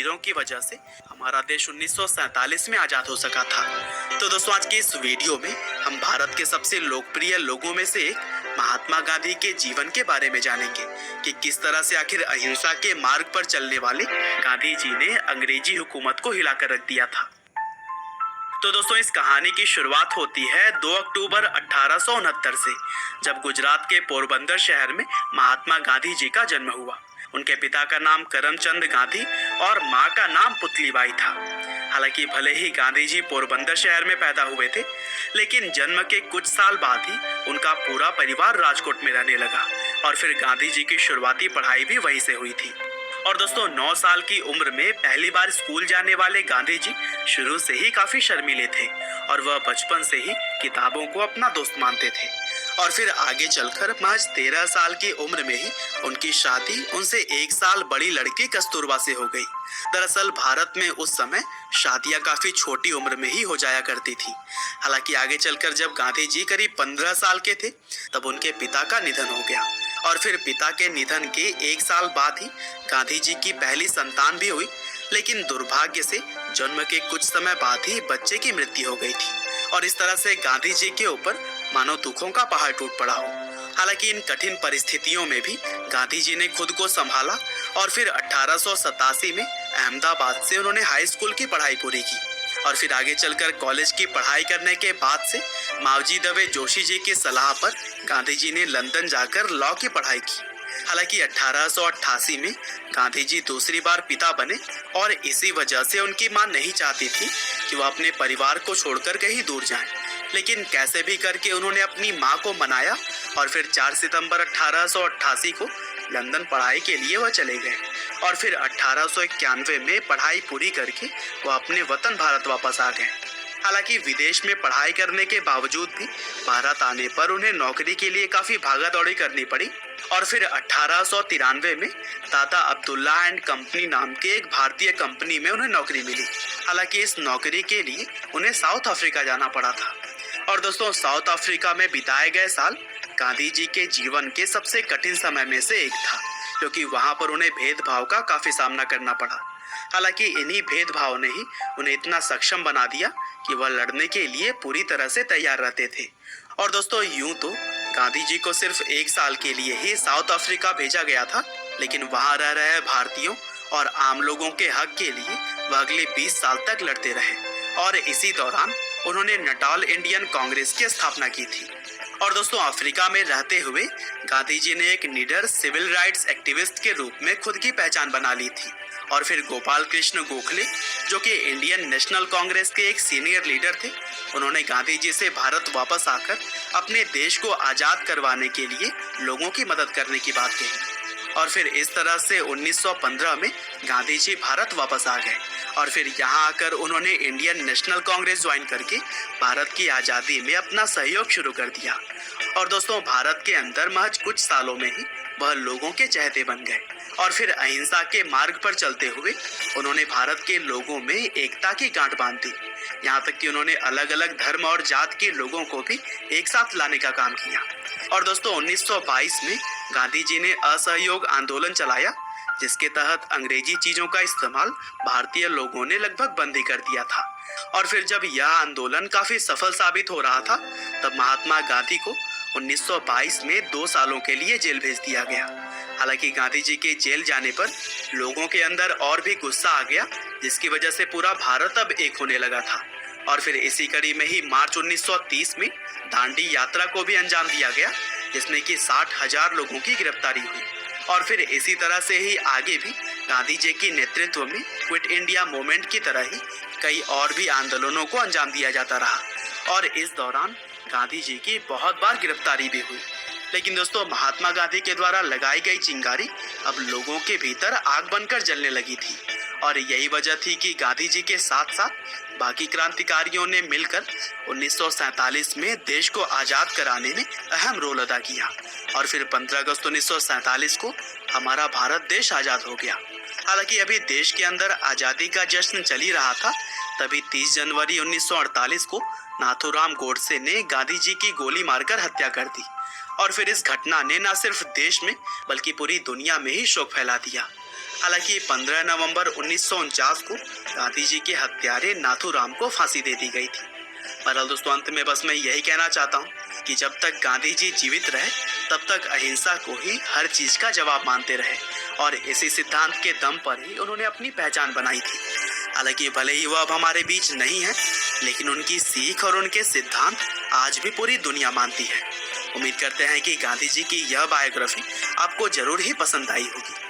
वीरों की वजह से हमारा देश 1947 में आजाद हो सका था। तो दोस्तों, आज के इस वीडियो में हम भारत के सबसे लोकप्रिय लोगों में से एक महात्मा गांधी के जीवन के बारे में जानेंगे कि किस तरह से आखिर अहिंसा के मार्ग पर चलने वाले गांधी जी ने अंग्रेजी हुकूमत को हिलाकर रख दिया था। तो दोस्तों, इस कहानी की शुरुआत होती है 2 अक्टूबर 1869 से, जब गुजरात के पोरबंदर शहर में महात्मा गांधी जी का जन्म हुआ। उनके पिता का नाम करमचंद गांधी और मां का नाम पुतलीबाई था। हालांकि भले ही गांधी जी पोरबंदर शहर में पैदा हुए थे, लेकिन जन्म के कुछ साल बाद ही उनका पूरा परिवार राजकोट में रहने लगा और फिर गांधी जी की शुरुआती पढ़ाई भी वहीं से हुई थी। और दोस्तों, 9 साल की उम्र में पहली बार स्कूल जाने वाले गांधी जी शुरू से ही काफी शर्मीले थे और वह बचपन से ही किताबों को अपना दोस्त मानते थे। और फिर आगे चलकर महज 13 साल की उम्र में ही उनकी शादी उनसे 1 साल बड़ी लड़की कस्तूरबा से हो गई। दरअसल भारत में उस समय शादियां काफी छोटी उम्र में ही हो जाया करती थी। हालांकि आगे चलकर जब गांधी जी करीब 15 साल के थे, तब उनके पिता का निधन हो गया और फिर पिता के निधन के 1 साल बाद ही गांधी जी की पहली संतान भी हुई। लेकिन दुर्भाग्य से जन्म के कुछ समय बाद ही बच्चे की मृत्यु हो गई थी और इस तरह से गांधी जी के ऊपर मानो दुखों का पहाड़ टूट पड़ा हो। हालांकि इन कठिन परिस्थितियों में भी गांधी जी ने खुद को संभाला और फिर 1887 में अहमदाबाद से उन्होंने हाई स्कूल की पढ़ाई पूरी की और फिर आगे चलकर कॉलेज की पढ़ाई करने के बाद से मावजी दवे जोशी जी की सलाह पर गांधी जी ने लंदन जाकर लॉ की पढ़ाई की। हालांकि 1888 में गांधी जी दूसरी बार पिता बने और इसी वजह से उनकी मां नहीं चाहती थी कि वह अपने परिवार को छोड़कर कहीं दूर जाएं। लेकिन कैसे भी करके उन्होंने अपनी मां को मनाया और फिर 4 सितंबर 1888 को लंदन पढ़ाई के लिए वह चले गए और फिर 1891 में पढ़ाई पूरी करके वह अपने वतन भारत वापस आ गए। हालांकि विदेश में पढ़ाई करने के बावजूद भी भारत आने पर उन्हें नौकरी के लिए काफी भागा दौड़ी करनी पड़ी और फिर 1893 में टाटा अब्दुल्ला एंड कंपनी नाम के एक भारतीय कंपनी में उन्हें नौकरी मिली। हालांकि इस नौकरी के लिए उन्हें साउथ अफ्रीका जाना पड़ा था। और दोस्तों, साउथ अफ्रीका में बिताए गए साल गांधी जी के जीवन के सबसे कठिन समय में से एक था, क्योंकि वहां पर उन्हें भेदभाव का काफी सामना करना पड़ा। हालांकि इन्हीं भेदभाव ने ही उन्हें इतना सक्षम बना दिया कि वह लड़ने के लिए पूरी तरह से तैयार रहते थे। और दोस्तों, यूं तो गांधी जी को सिर्फ 1 साल के लिए ही साउथ अफ्रीका भेजा गया था, लेकिन वहां रह रहे भारतीयों और आम लोगों के हक के लिए वह अगले 20 साल तक लड़ते रहे और इसी दौरान उन्होंने नटाल इंडियन कांग्रेस की स्थापना की थी। और दोस्तों, अफ्रीका में रहते हुए गांधी जी ने एक निडर सिविल राइट्स एक्टिविस्ट के रूप में खुद की पहचान बना ली थी और फिर गोपाल कृष्ण गोखले, जो कि इंडियन नेशनल कांग्रेस के एक सीनियर लीडर थे, उन्होंने गांधी जी से भारत वापस आकर अपने देश को आजाद करवाने के लिए लोगों की मदद करने की बात कही। और फिर इस तरह से 1915 में गांधी जी भारत वापस आ गए और फिर यहाँ आकर उन्होंने इंडियन नेशनल कांग्रेस ज्वाइन करके भारत की आज़ादी में अपना सहयोग शुरू कर दिया। और दोस्तों, भारत के अंदर महज कुछ सालों में ही वह लोगों के चहेते बन गए और फिर अहिंसा के मार्ग पर चलते हुए उन्होंने भारत के लोगों में एकता की गांठ बांध दी। यहाँ तक कि उन्होंने अलग अलग धर्म और जात के लोगों को भी एक साथ लाने का काम किया। और दोस्तों, 1922 में गांधी जी ने असहयोग आंदोलन चलाया, जिसके तहत अंग्रेजी चीजों का इस्तेमाल भारतीय लोगों ने लगभग बंद ही कर दिया था। और फिर जब यह आंदोलन काफी सफल साबित हो रहा था, तब महात्मा गांधी को 1922 में 2 सालों के लिए जेल भेज दिया गया। हालांकि गांधी जी के जेल जाने पर लोगों के अंदर और भी गुस्सा आ गया, जिसकी वजह से पूरा भारत अब एक होने लगा था। और फिर इसी कड़ी में ही मार्च 1930 में दांडी यात्रा को भी अंजाम दिया गया, जिसमें कि 60,000 लोगों की गिरफ्तारी हुई। और फिर इसी तरह से ही आगे भी गांधी जी के नेतृत्व में क्विट इंडिया मूवमेंट की तरह ही कई और भी आंदोलनों को अंजाम दिया जाता रहा और इस दौरान गांधी जी की बहुत बार गिरफ्तारी भी हुई। लेकिन दोस्तों, महात्मा गांधी के द्वारा लगाई गई चिंगारी अब लोगों के भीतर आग बनकर जलने लगी थी और यही वजह थी कि गांधी जी के साथ साथ बाकी क्रांतिकारियों ने मिलकर 1947 में देश को आजाद कराने में अहम रोल अदा किया और फिर 15 अगस्त 1947 को हमारा भारत देश आजाद हो गया। हालांकि अभी देश के अंदर आजादी का जश्न चल ही रहा था, तभी 30 जनवरी 1948 को नाथूराम गोडसे ने गांधी जी की गोली मारकर हत्या कर दी और फिर इस घटना ने न सिर्फ देश में बल्कि पूरी दुनिया में ही शोक फैला दिया। हालांकि 15 नवंबर 1949 को गांधी जी के हत्यारे नाथूराम को फांसी दे दी गई थी। पर दोस्तों अंत में बस मैं यही कहना चाहता हूँ कि जब तक गांधी जी जीवित रहे तब तक अहिंसा को ही हर चीज का जवाब मानते रहे और इसी सिद्धांत के दम पर ही उन्होंने अपनी पहचान बनाई थी। हालांकि भले ही वो अब हमारे बीच नहीं है, लेकिन उनकी सीख और उनके सिद्धांत आज भी पूरी दुनिया मानती है। उम्मीद करते हैं कि गांधी जी की यह बायोग्राफी आपको जरूर ही पसंद आई होगी।